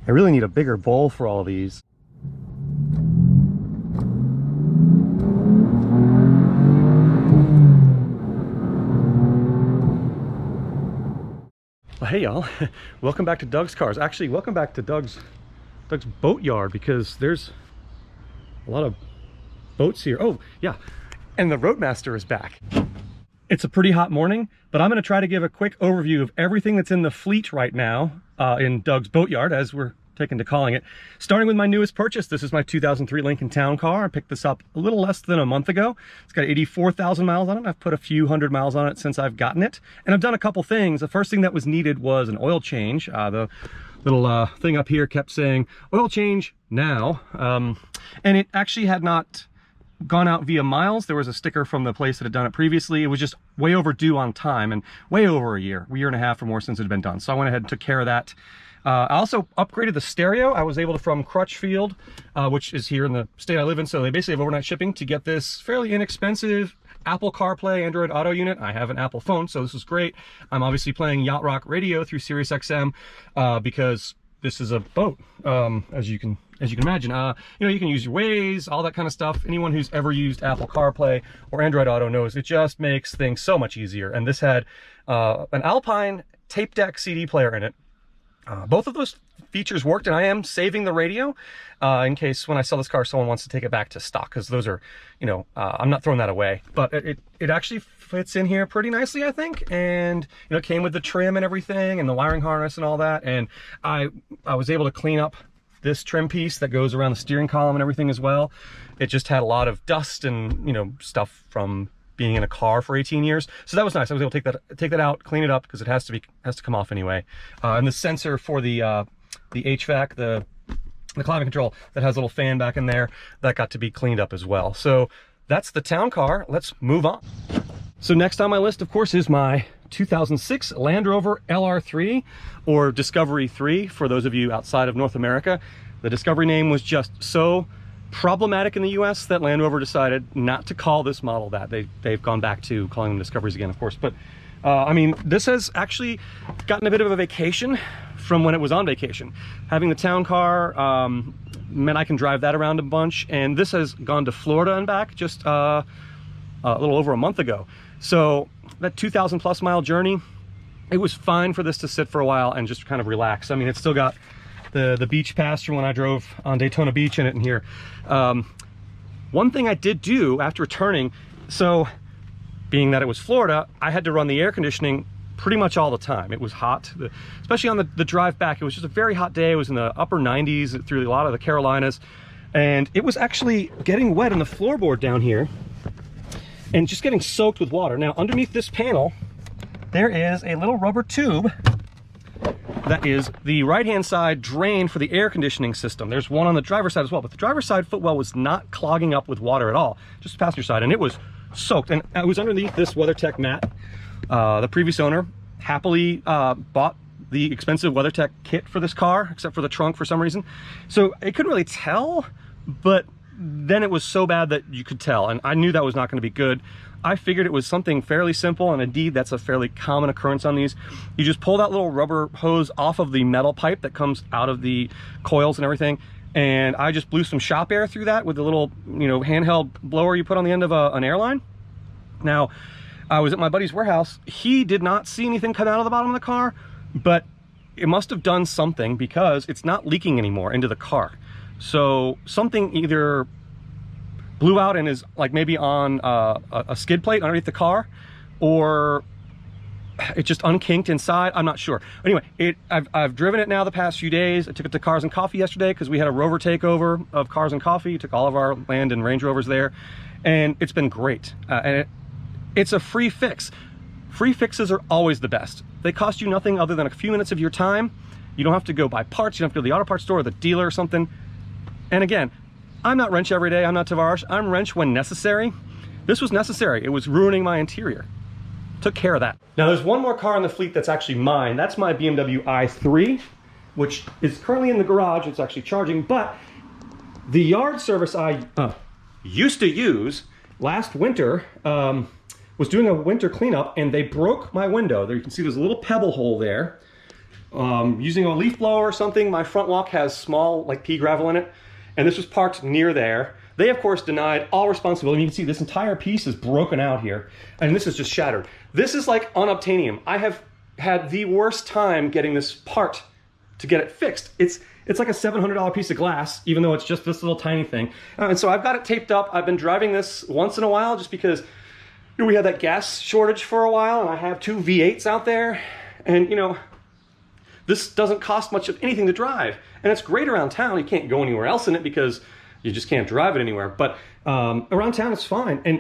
I really need a bigger bowl for all of these. Well, hey y'all, welcome back to Doug's Cars. Actually, welcome back to Doug's Boatyard, because there's a lot of boats here. Oh yeah, and the Roadmaster is back. It's a pretty hot morning, but I'm going to try to give a quick overview of everything that's in the fleet right now in Doug's Boatyard, as we're taken to calling it. Starting with my newest purchase. This is my 2003 Lincoln Town Car. I picked this up a little less than a month ago. It's got 84,000 miles on it. I've put a few hundred miles on it since I've gotten it. And I've done a couple things. The first thing that was needed was an oil change. The little thing up here kept saying, oil change now. And it actually had not gone out via miles. There was a sticker from the place that had done it previously. It was just way overdue on time and way over a year and a half or more since it had been done. So I went ahead and took care of that. I also upgraded the stereo. I was able to, from Crutchfield, which is here in the state I live in, so they basically have overnight shipping, to get this fairly inexpensive Apple CarPlay Android Auto unit. I have an Apple phone, so this is great. I'm obviously playing Yacht Rock radio through Sirius XM because this is a boat, as you can imagine. You know, you can use your Waze, all that kind of stuff. Anyone who's ever used Apple CarPlay or Android Auto knows it just makes things so much easier. And this had an Alpine tape deck CD player in it. Both of those features worked, and I am saving the radio in case when I sell this car someone wants to take it back to stock, because those are, you know, I'm not throwing that away. But it actually fits in here pretty nicely, I think. And you know, it came with the trim and everything and the wiring harness and all that. And I was able to clean up this trim piece that goes around the steering column and everything as well. It just had a lot of dust and, you know, stuff from being in a car for 18 years. So that was nice. I was able to take that out, clean it up, because it has to come off anyway. And the sensor for the HVAC, the climate control that has a little fan back in there, that got to be cleaned up as well. So that's the town car. Let's move on. So next on my list, of course, is my 2006 Land Rover LR3, or Discovery 3 for those of you outside of North America. The Discovery name was just so problematic in the US that Land Rover decided not to call this model that. They've gone back to calling them Discoveries again, of course. But I mean, this has actually gotten a bit of a vacation from when it was on vacation. Having the town car meant I can drive that around a bunch, and this has gone to Florida and back just a little over a month ago. So that 2,000 plus mile journey, it was fine for this to sit for a while and just kind of relax. I mean, it's still got the beach pass from when I drove on Daytona Beach in it in here. One thing I did do after returning, so being that it was Florida, I had to run the air conditioning pretty much all the time. It was hot, especially on the drive back. It was just a very hot day. It was in the upper 90s through a lot of the Carolinas, and it was actually getting wet in the floorboard down here and just getting soaked with water. Now, underneath this panel, there is a little rubber tube that is the right-hand side drain for the air conditioning system. There's one on the driver's side as well, but the driver's side footwell was not clogging up with water at all, just the passenger side, and it was soaked. And it was underneath this WeatherTech mat. The previous owner happily bought the expensive WeatherTech kit for this car, except for the trunk for some reason. So it couldn't really tell, but then it was so bad that you could tell, and I knew that was not going to be good. I figured it was something fairly simple, and indeed that's a fairly common occurrence on these. You just pull that little rubber hose off of the metal pipe that comes out of the coils and everything, and I just blew some shop air through that with the little, you know, handheld blower you put on the end of an airline. Now, I was at my buddy's warehouse. He did not see anything come out of the bottom of the car, but it must have done something, because it's not leaking anymore into the car. So something either blew out and is like maybe on a skid plate underneath the car, or it just unkinked inside. I'm not sure. Anyway, I've driven it now the past few days. I took it to Cars and Coffee yesterday because we had a Rover takeover of Cars and Coffee. Took all of our Land and Range Rovers there, and it's been great. And it's a free fix. Free fixes are always the best. They cost you nothing other than a few minutes of your time. You don't have to go buy parts. You don't have to go to the auto parts store or the dealer or something. And again, I'm not wrench every day. I'm not Tavares. I'm wrench when necessary. This was necessary. It was ruining my interior. Took care of that. Now there's one more car in the fleet that's actually mine. That's my BMW i3, which is currently in the garage. It's actually charging, but the yard service I used to use last winter was doing a winter cleanup, and they broke my window. There you can see there's a little pebble hole there. using a leaf blower or something. My front walk has small like pea gravel in it, and this was parked near there. They, of course, denied all responsibility. You can see this entire piece is broken out here, and this is just shattered. This is like unobtainium. I have had the worst time getting this part to get it fixed. It's like a $700 piece of glass, even though it's just this little tiny thing. And so I've got it taped up. I've been driving this once in a while just because we had that gas shortage for a while, and I have 2 V8s out there, and this doesn't cost much of anything to drive, and it's great around town. You can't go anywhere else in it because you just can't drive it anywhere, but around town it's fine. And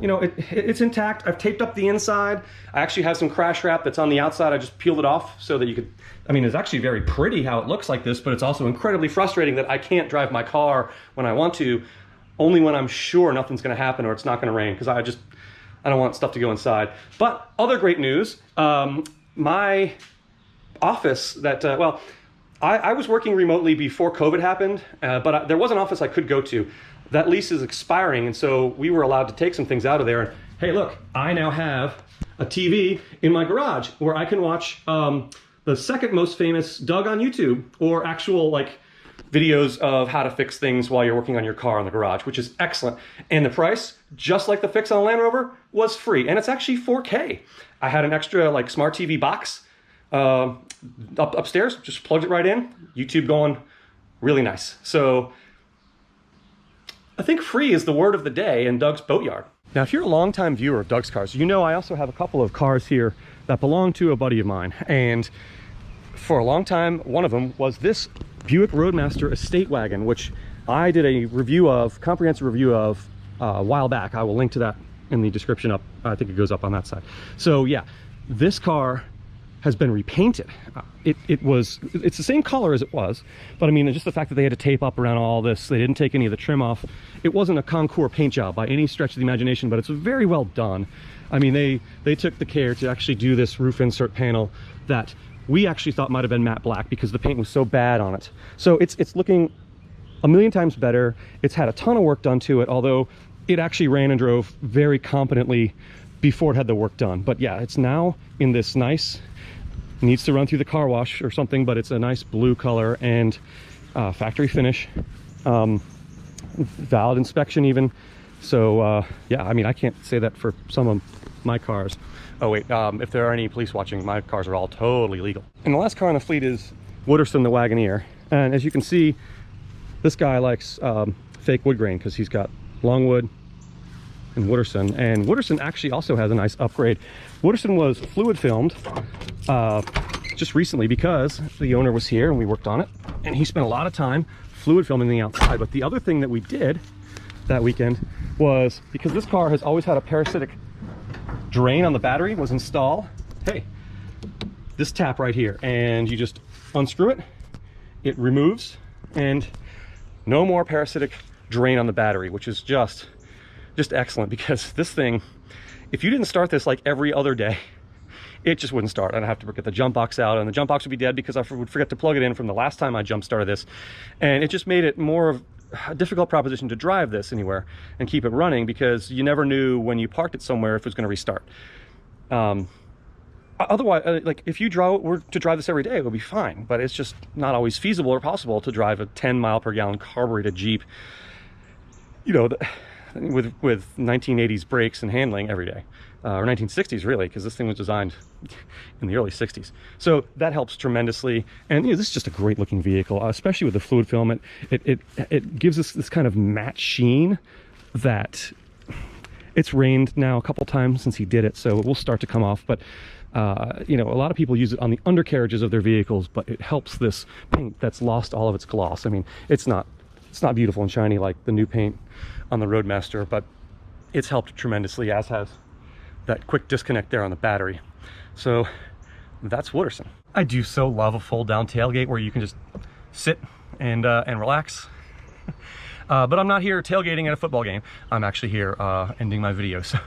it's intact. I've taped up the inside. I actually have some crash wrap that's on the outside. I just peeled it off so that you could, it's actually very pretty how it looks like this, but it's also incredibly frustrating that I can't drive my car when I want to, only when I'm sure nothing's gonna happen or it's not gonna rain, because I don't want stuff to go inside. But other great news, my office that, I was working remotely before COVID happened, but there was an office I could go to. That lease is expiring, and so we were allowed to take some things out of there. And hey, look, I now have a TV in my garage where I can watch the second most famous Doug on YouTube, or actual videos of how to fix things while you're working on your car in the garage, which is excellent. And the price, just like the fix on Land Rover, was free, and it's actually 4K. I had an extra smart TV box upstairs, just plugged it right in, YouTube going, really nice. So I think free is the word of the day in Doug's Boatyard. Now, if you're a longtime viewer of Doug's Cars, I also have a couple of cars here that belong to a buddy of mine. And for a long time, one of them was this Buick Roadmaster estate wagon, which I did a comprehensive review of a while back. I will link to that in the description up. I think it goes up on that side. So yeah, this car has been repainted. It's the same color as it was, but just the fact that they had to tape up around all this, they didn't take any of the trim off. It wasn't a concours paint job by any stretch of the imagination, but it's very well done. They took the care to actually do this roof insert panel that we actually thought might have been matte black because the paint was so bad on it. So it's looking a million times better. It's had a ton of work done to it, although it actually ran and drove very competently before it had the work done. But yeah, it's now in this nice, needs to run through the car wash or something, but it's a nice blue color and factory finish, valid inspection even. So yeah, I can't say that for some of my cars. Oh wait, if there are any police watching, my cars are all totally legal. And the last car on the fleet is Wooderson the Wagoneer. And as you can see, this guy likes fake wood grain because he's got Longwood and Wooderson. And Wooderson actually also has a nice upgrade. Wooderson was fluid filmed just recently because the owner was here and we worked on it, and he spent a lot of time fluid filming the outside. But the other thing that we did that weekend was, because this car has always had a parasitic drain on the battery, was install, hey, this tap right here, and you just unscrew it, it removes, and no more parasitic drain on the battery, which is just excellent, because this thing, if you didn't start this like every other day, it just wouldn't start. I'd have to get the jump box out, and the jump box would be dead because I would forget to plug it in from the last time I jump started this, and it just made it more of a difficult proposition to drive this anywhere and keep it running, because you never knew when you parked it somewhere if it was going to restart. Otherwise, if you were to drive this every day, it would be fine, but it's just not always feasible or possible to drive a 10 mile per gallon carbureted Jeep, with 1980s brakes and handling every day, or 1960s really, because this thing was designed in the early 60s. So that helps tremendously. And this is just a great looking vehicle, especially with the fluid film. It gives us this kind of matte sheen that it's rained now a couple times since he did it, so it will start to come off. But a lot of people use it on the undercarriages of their vehicles, but it helps this paint that's lost all of its gloss. It's not beautiful and shiny like the new paint on the Roadmaster, but it's helped tremendously, as has that quick disconnect there on the battery. So that's Wooderson. I do so love a fold down tailgate where you can just sit and relax. But I'm not here tailgating at a football game. I'm actually here ending my video. So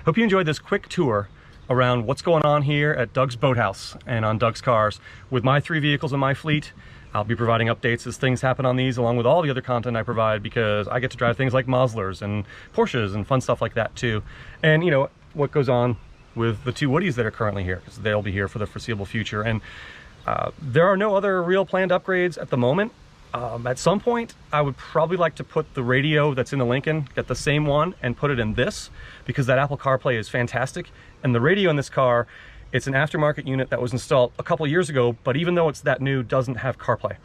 hope you enjoyed this quick tour around what's going on here at Doug's Boathouse and on Doug's Cars with my 3 vehicles in my fleet. I'll be providing updates as things happen on these, along with all the other content I provide, because I get to drive things like Mazdlers and Porsches and fun stuff like that too. And what goes on with the two Woodies that are currently here, because they'll be here for the foreseeable future. And there are no other real planned upgrades at the moment. At some point, I would probably like to put the radio that's in the Lincoln, get the same one, and put it in this, because that Apple CarPlay is fantastic. And the radio in this car, it's an aftermarket unit that was installed a couple years ago, but even though it's that new, doesn't have CarPlay.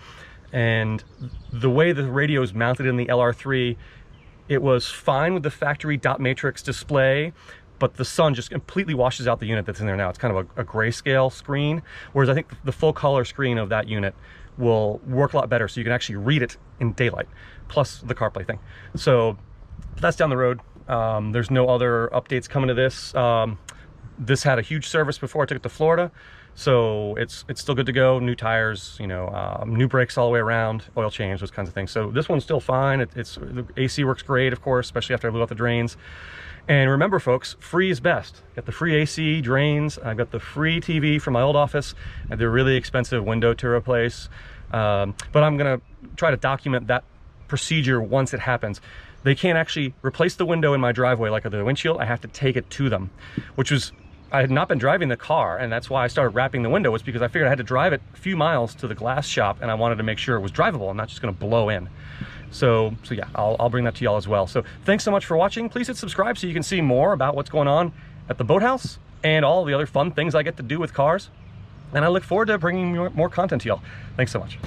And the way the radio is mounted in the LR3, it was fine with the factory dot matrix display, but the sun just completely washes out the unit that's in there now. It's kind of a grayscale screen, whereas I think the full color screen of that unit will work a lot better, so you can actually read it in daylight, plus the CarPlay thing. So that's down the road. There's no other updates coming to this. This had a huge service before I took it to Florida, so it's still good to go. New tires, you know, new brakes all the way around, oil change, those kinds of things. So this one's still fine. The AC works great, of course, especially after I blew out the drains. And remember, folks, free is best. Got the free AC, drains. I've got the free TV from my old office, and they're really expensive window to replace. But I'm gonna try to document that procedure once it happens. They can't actually replace the window in my driveway like the windshield. I have to take it to them, which was, I had not been driving the car, and that's why I started wrapping the window, was because I figured I had to drive it a few miles to the glass shop, and I wanted to make sure it was drivable and not just gonna blow in. So yeah, I'll bring that to y'all as well. So thanks so much for watching. Please hit subscribe so you can see more about what's going on at the boathouse and all the other fun things I get to do with cars. And I look forward to bringing more content to y'all. Thanks so much.